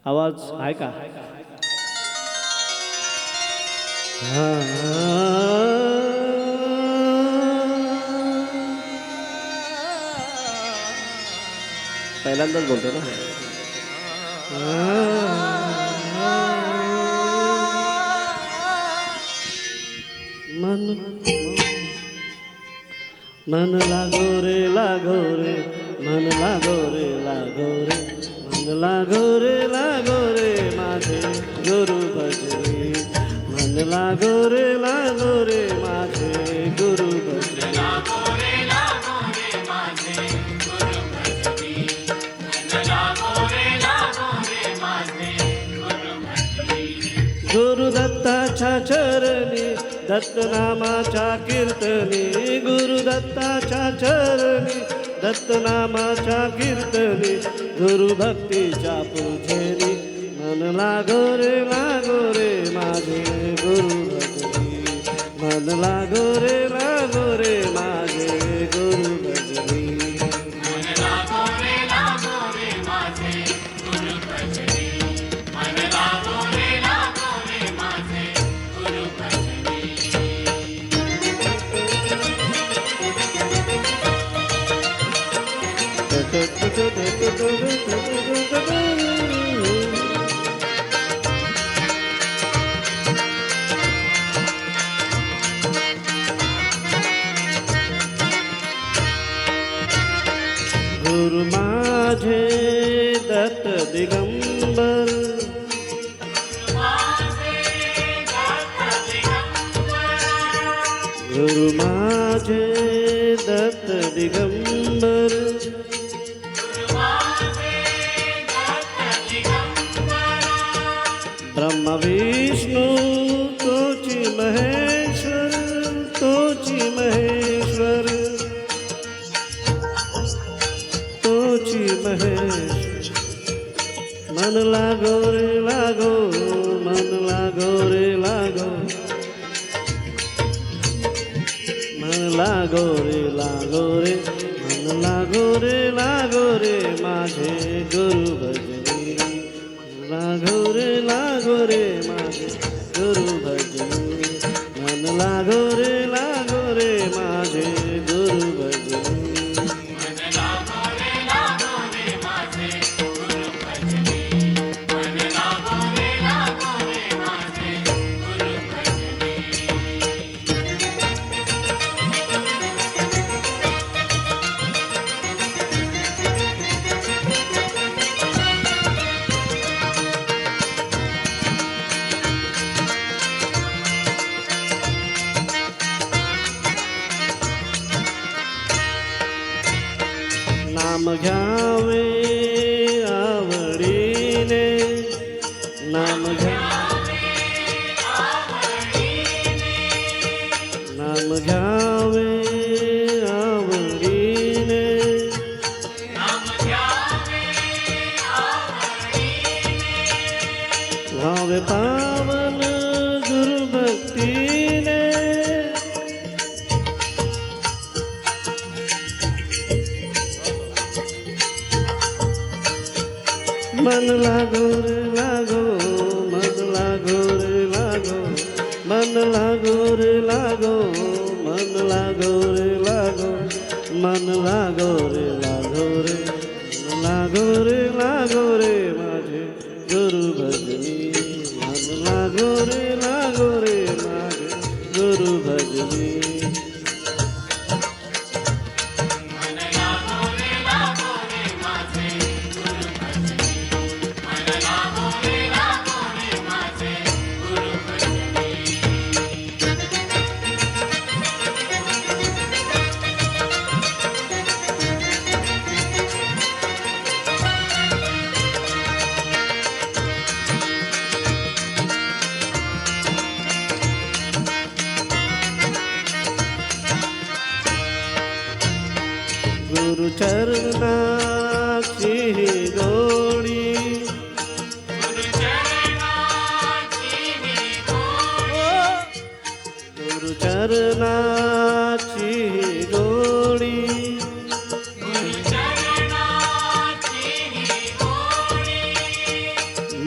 आवाज आहे का? पहिल्यांदाच बोलतो ना. मन मन लागो रे लागो रे, मन लागो रे लागो रे, मन लागो रे माझे गुरु भजनी. मन लागो रे माझे गुरु भजनी. गुरुदत्ताच्या चरणी दत्तनामाच्या कीर्तनी, गुरुदत्ताच्या चरणी दत्तनामाच्या कीर्तनी, गुरुभक्तीच्या पूजेनी. मन लागो रे माझे गुरु भजनी. मन लागो रे माझे गुरु भजनी. गुरु माझे दत्त दिगंबर, गुरु माझे दत्त दिगंबर, ब्रह्मा विष्णु तोची महेश्वर, तोची महेश्वर, तोची महेश्वर. मन लागो रे लागो, मन लागो रे लागो, मन लागो रे मन लागो रे माझे गुरु भजनी. लागो रे माझे गुरु भजनी. मन लागो रे माझे गुरु भजनी. नाम घ्यावे आवडीने, नाम घ्यावे नाम घ्यावे आवडीने, व्हावे पावन गुरु भक्तीने. मन लागो रे लागो, मन लागो रे लागो, मन लागो रे लागो, मन लागो रे लागो, मन लागो रे लागो रे माझे गुरु भजनी. मन लागो रे माझे गुरु भजनी.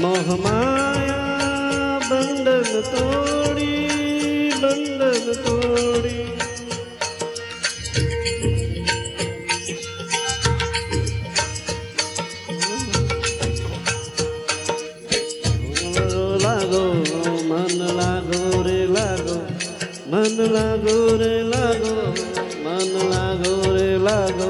मोह माया बंधन तोड़ी, बंधन तोड़ी। लागो मन लागो रे लागो, मन लागो रे लागो, मन लागो रे लागो,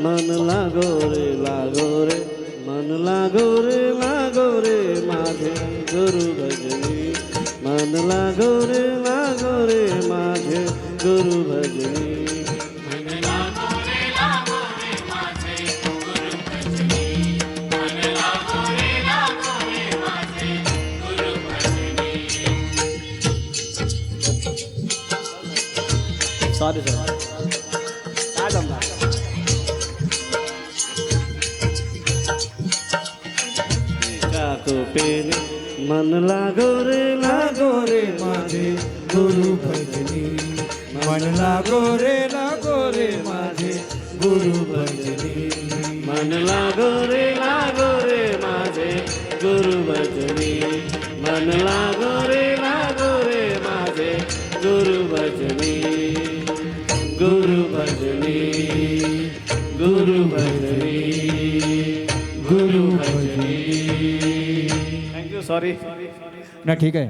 मन लागो रे लागो रे, मन लागो रे लागो रे माझे गुरु भजनी, मन लागो रे माझे गुरु भजनी। सॉरी सॉरी काय जमणार चाकू पेने मन लागो रे माझे गुरु भजनी, मन लागो रे माझे गुरु भजनी, मन लागो रे माझे गुरु भजनी, मन लागो रे माझे गुरु भजनी, गुरु भजनी, गुरु भजनी, गुरु भजनी। थँक्यू सॉरी ना ठीक आहे।